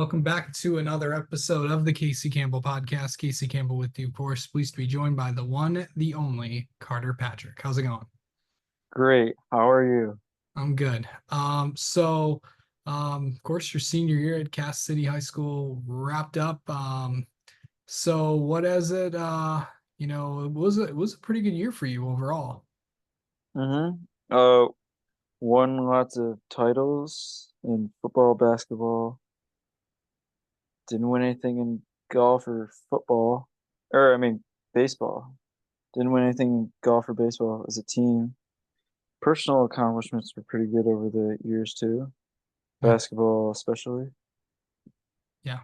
Welcome back to another episode of the Casey Campbell podcast. Casey Campbell with you, of course. Pleased to be joined by the one, the only Carter Patrick. How's it going? Great. How are you? I'm good. Of course, your senior year at Cass City High School wrapped up. So what is it? It was a pretty good year for you overall. Mm-hmm. Won lots of titles in football, basketball. Didn't win anything in golf or football, baseball. Didn't win anything in golf or baseball as a team. Personal accomplishments were pretty good over the years too. Yeah. Basketball, especially. Yeah.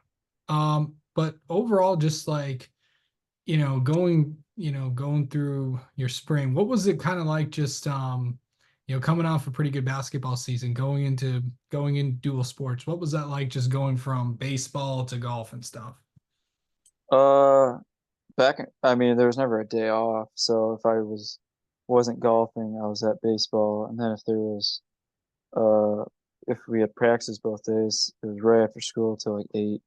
But overall, just like going through your spring, what was it kind of like just coming off a pretty good basketball season, going in dual sports? What was that like just going from baseball to golf and stuff? Uh, there was never a day off. So if I wasn't golfing, I was at baseball, and then uh if we had practice both days, it was right after school till like 8,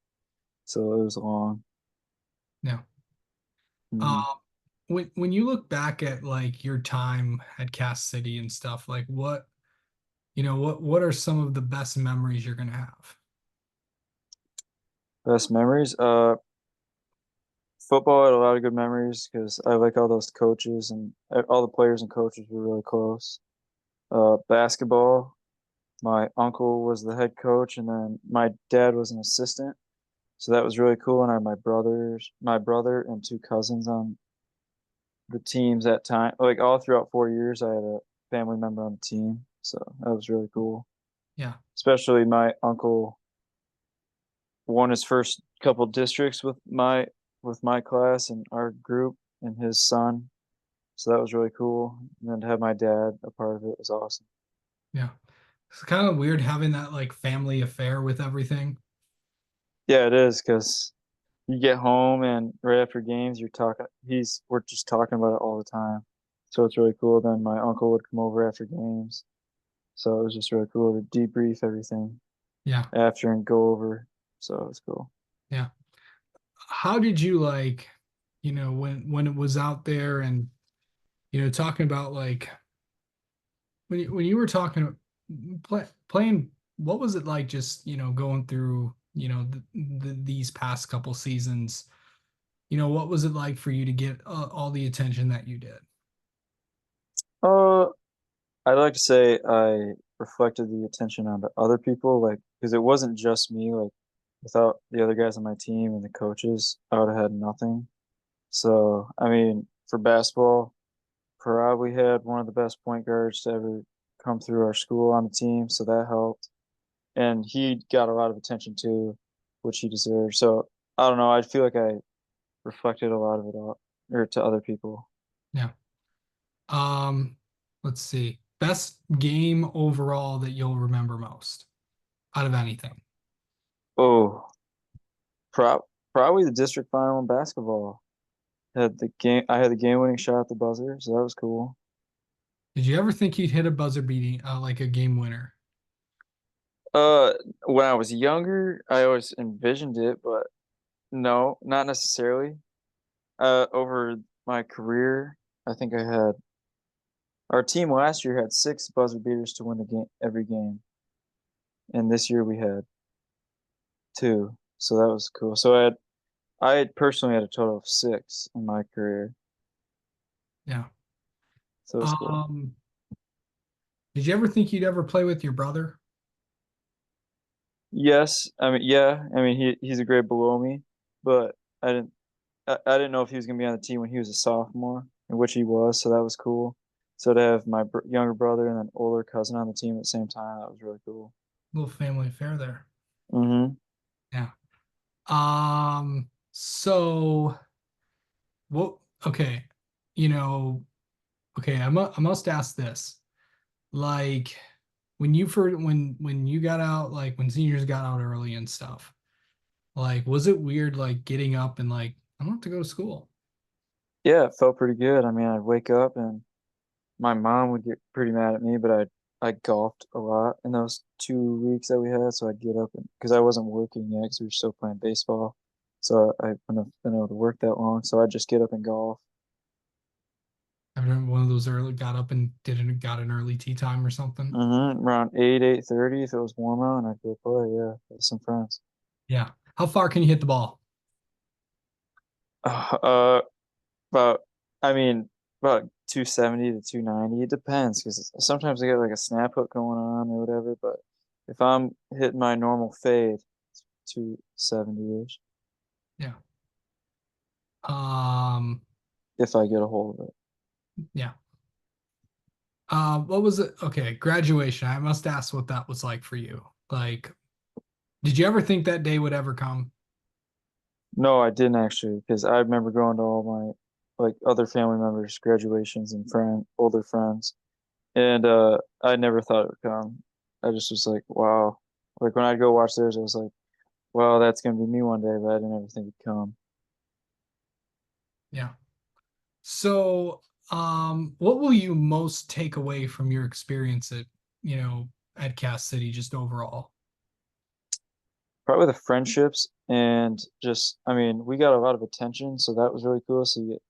so it was long. Yeah. Hmm. Um when you look back at like your time at Cass City and stuff, like what are some of the best memories you're gonna have? Best memories, football had a lot of good memories because I like all those coaches and all the players and coaches were really close. Basketball, my uncle was the head coach, and then my dad was an assistant, so that was really cool. And I had my brother and two cousins on the teams at time. Like all throughout 4 years, I had a family member on the team, so that was really cool. Yeah. Especially my uncle won his first couple districts with my class and our group and his son, so that was really cool. And then to have my dad a part of it was awesome. Yeah. It's kind of weird having that like family affair with everything. Yeah, it is because you get home and right after games, we're just talking about it all the time. So it's really cool. Then my uncle would come over after games. So it was just really cool to debrief everything Yeah. after and go over. So it was cool. Yeah. How did you like, when it was out there and talking about like when you were talking playing, what was it like just going through these past couple seasons? What was it like for you to get all the attention that you did? Uh, I'd like to say I reflected the attention onto other people, like, because it wasn't just me. Like, without the other guys on my team and the coaches, I would have had nothing. So, for basketball, probably had one of the best point guards to ever come through our school on the team, so that helped. And he got a lot of attention too, which he deserved. So, I don't know. I feel like I reflected a lot of it out or to other people. Yeah. Um, let's see. Best game overall that you'll remember most out of anything. Oh, probably the district final in basketball. I had the game winning shot at the buzzer, so that was cool. Did you ever think you'd hit a buzzer beating like a game winner? Uh, when I was younger, I always envisioned it, but no, not necessarily. Over my career, I think our team last year had 6 buzzer beaters to win the game every game, and this year we had 2, so that was cool. I had personally had a total of 6 in my career, Yeah. so it was cool. Um, did you ever think you'd ever play with your brother? Yes, he's a grade below me, but I didn't I didn't know if he was gonna be on the team when he was a sophomore, in which he was, so that was cool. So to have my younger brother and an older cousin on the team at the same time, that was really cool. Little family affair there. Hmm. Yeah. So what okay, you know, okay, I must ask this. Like when you got out, like when seniors got out early and stuff, like was it weird like getting up and like I don't have to go to school? Yeah, it felt pretty good. I'd wake up and my mom would get pretty mad at me, but I'd I golfed a lot in those 2 weeks that we had. So I'd get up and because I wasn't working yet because we were still playing baseball. So I wouldn't have been able to work that long. So I'd just get up and golf. I remember one of those early got up and got an early tea time or something. Around 8:30 if it was warm out, and I'd go play. Yeah, with some friends. Yeah. How far can you hit the ball? Uh, about I mean about 270 to 290. It depends because sometimes I get like a snap hook going on or whatever. But if I'm hitting my normal fade, it's 270 ish Yeah. Um, if I get a hold of it. yeah. What was it? Okay, graduation. I must ask what that was like for you. Like, did you ever think that day would ever come? No, I didn't actually because I remember going to all my like other family members' graduations and older friends, and I never thought it would come. I just was like, wow. Like when I'd go watch theirs, I was like, well, that's gonna be me one day, but I didn't ever think it'd come. Yeah. So, what will you most take away from your experience at Cass City, just overall? Probably the friendships and just, I mean, we got a lot of attention, so that was really cool. So you get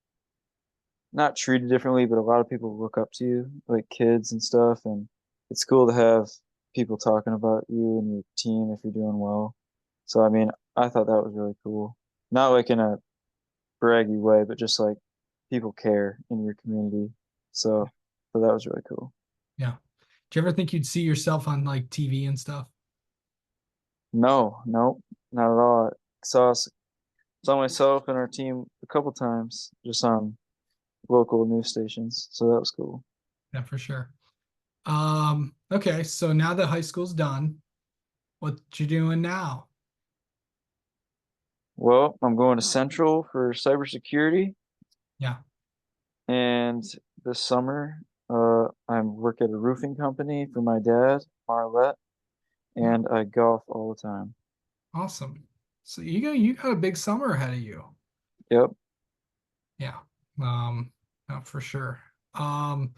not treated differently, but a lot of people look up to you, like kids and stuff, and it's cool to have people talking about you and your team if you're doing well. So I mean, I thought that was really cool. Not like in a braggy way, but just like people care in your community. So that was really cool. Yeah. Do you ever think you'd see yourself on like TV and stuff? No, nope, not at all. Saw myself and our team a couple times just on local news stations, so that was cool. Yeah, for sure. Okay, so now that high school's done, what you doing now? Well, I'm going to Central for cybersecurity, Yeah. and this summer, I work at a roofing company for my dad, Marlette, Yeah. and I golf all the time. Awesome. So you got a big summer ahead of you. Yep. Yeah. No, for sure. Um,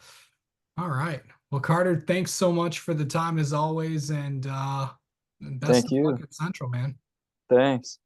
all right. Well, Carter, thanks so much for the time as always, and best Thank of luck you. at Central, man. Thanks.